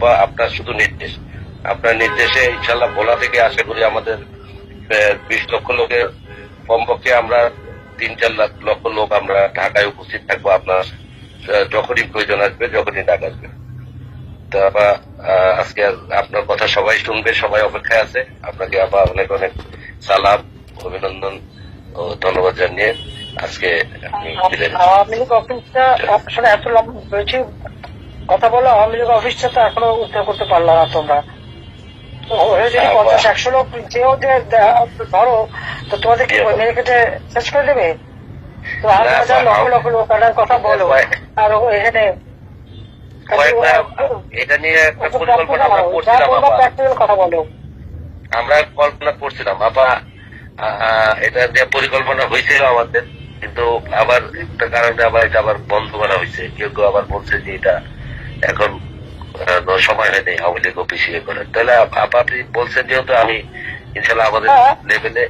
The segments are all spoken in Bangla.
বা আপনার শুধু নির্দেশ, আপনার নির্দেশে ইনশাল্লাহ ভোলা থেকে আশা করি আমাদের 20 লক্ষ লোকের কমপক্ষে আমরা 3-4 লক্ষ লোক আমরা ঢাকায় উপস্থিত থাকবো। আপনার যখনই প্রয়োজন আসবে, যখনই ডাক আসবে। তো আজকে আপনার কথা সবাই শুনবে, সবাই অপেক্ষায় আছে। আপনাকে আবার অনেক অনেক সালাম, অভিনন্দন ও ধন্যবাদ জানিয়ে আজকে আওয়ামী লীগ অফিসটা আসলে এত বেশি কথা বলো, আওয়ামী লীগ অফিসটা তো এখনো উদ্ধার করতে পারলো না তোমরা। যদি 50-100 লোক যেও যে ধরো, তো তোমাদেরকে মেরে কেটে শেষ করে দেবে। তো হাজার লক্ষ লক্ষ লোক কথা বলো, আর এখানে এটা নিয়ে একটা পরিকল্পনা আমরা করছিলাম, আমরা কল্পনা করছিলাম এটা নিয়ে পরিকল্পনা হয়েছিল আমাদের, কিন্তু আবার একটা কারণে আবার এটা আবার বন্ধ করা হয়েছে। কেউ কেউ আবার বলছে যে এটা এখন সময় হয়নি আওয়ামী লীগ অফিসে করেন। তাহলে আপনি বলছেন যেহেতু আমি ইনশাল্লাহ আমাদের লেভেলে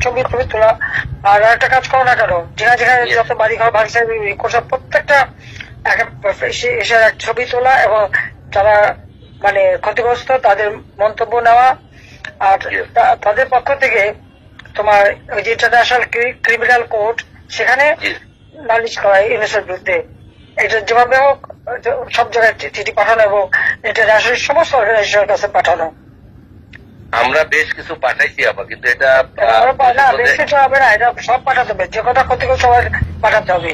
ছবি ছবি তোলা। আর একটা কাজ করো না কেন, যেখানে যেখানে যত বাড়ি ঘর ভাঙছে করছে প্রত্যেকটা এসে এক ছবি তোলা এবং যারা মানে ক্ষতিগ্রস্ত তাদের মন্তব্য নেওয়া, আর তাদের পক্ষ থেকে তোমার ওই যে ইন্টারন্যাশনাল ক্রিমিনাল কোর্ট সেখানে নালিশ করা ইউনেসের বিরুদ্ধে। এটা যেভাবে হোক সব জায়গায় চিঠি পাঠানো এবং ইন্টারন্যাশনাল সমস্ত অর্গানাইজেশনের কাছে পাঠানো। আমরা বেশ কিছু পাঠাইছি আবার, কিন্তু এটা বেশ কিছু হবে না, এটা সব পাঠাতে হবে। যে কথা ক্ষতিগ্রস্ত সবাই পাঠাতে হবে।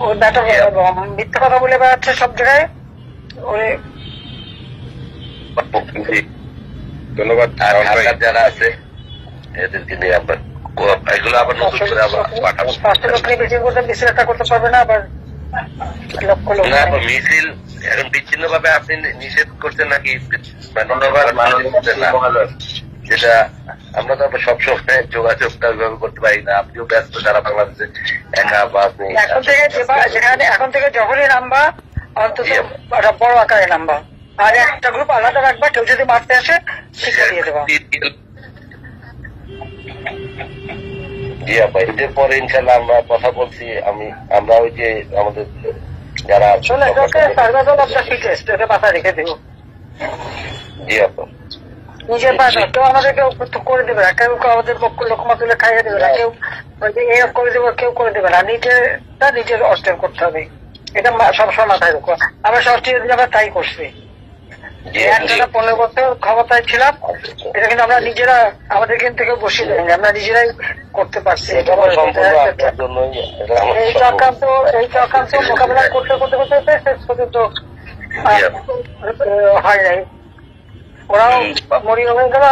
ওই ব্যাটার মিথ্যা কথা বলে বেড়াচ্ছে সব জায়গায়। ওই ধন্যবাদ যারা আছে এদেরকে নিয়ে আবার এগুলো আবার নতুন করে আবার পাঠাবো। মিটিং করতে মিছিল একটা করতে পারবে না আবার মিছিল এখন বিচ্ছিন্ন ভাবে আপনি নিষেধ করছেন নাকি? যেটা আমরা তো সবসময় যোগাযোগটা ওইভাবে করতে পারি না। আপনিও ব্যস্ত, সারা বাংলাদেশে একা বা এখন থেকে যখনই নামবা অন্তত বড় আকারে নামবা, আর একটা গ্রুপ আলাদা রাখবা। কেউ যদি মারতে আসে শিক্ষা দিয়ে দেবা। জি আপা, এদের পরে ইনশাল্লাহ আমরা কথা বলছি। আমরা ওই যে আমাদের যারা মাথায় রেখে দেবো। জি আপা, নিজের পাশে কেউ আমাদেরকে করে দেবে না, কেউ আমাদের পক্ষ লোকমা তুলে খাইয়ে দেবে না, কেউ এরকম করে দেবে, কেউ করে দেবে না। নিজেরটা নিজের অর্জন করতে হবে, এটা সবসময় মাথায় রাখবো। আমরা সবচেয়ে আমরা তাই করছি। 15 বছর ক্ষমতায় ছিলাম, এটা কিন্তু আমরা নিজেরা আমাদের এখান থেকে বসিয়ে দেয়নি, আমরা নিজেরাই করতে পারছি। এই চক্রান্ত মোকাবেলা করতে করতে করতে শেষ পর্যন্ত হয় নাই। ওরাও মরিয়া হয়ে গেল।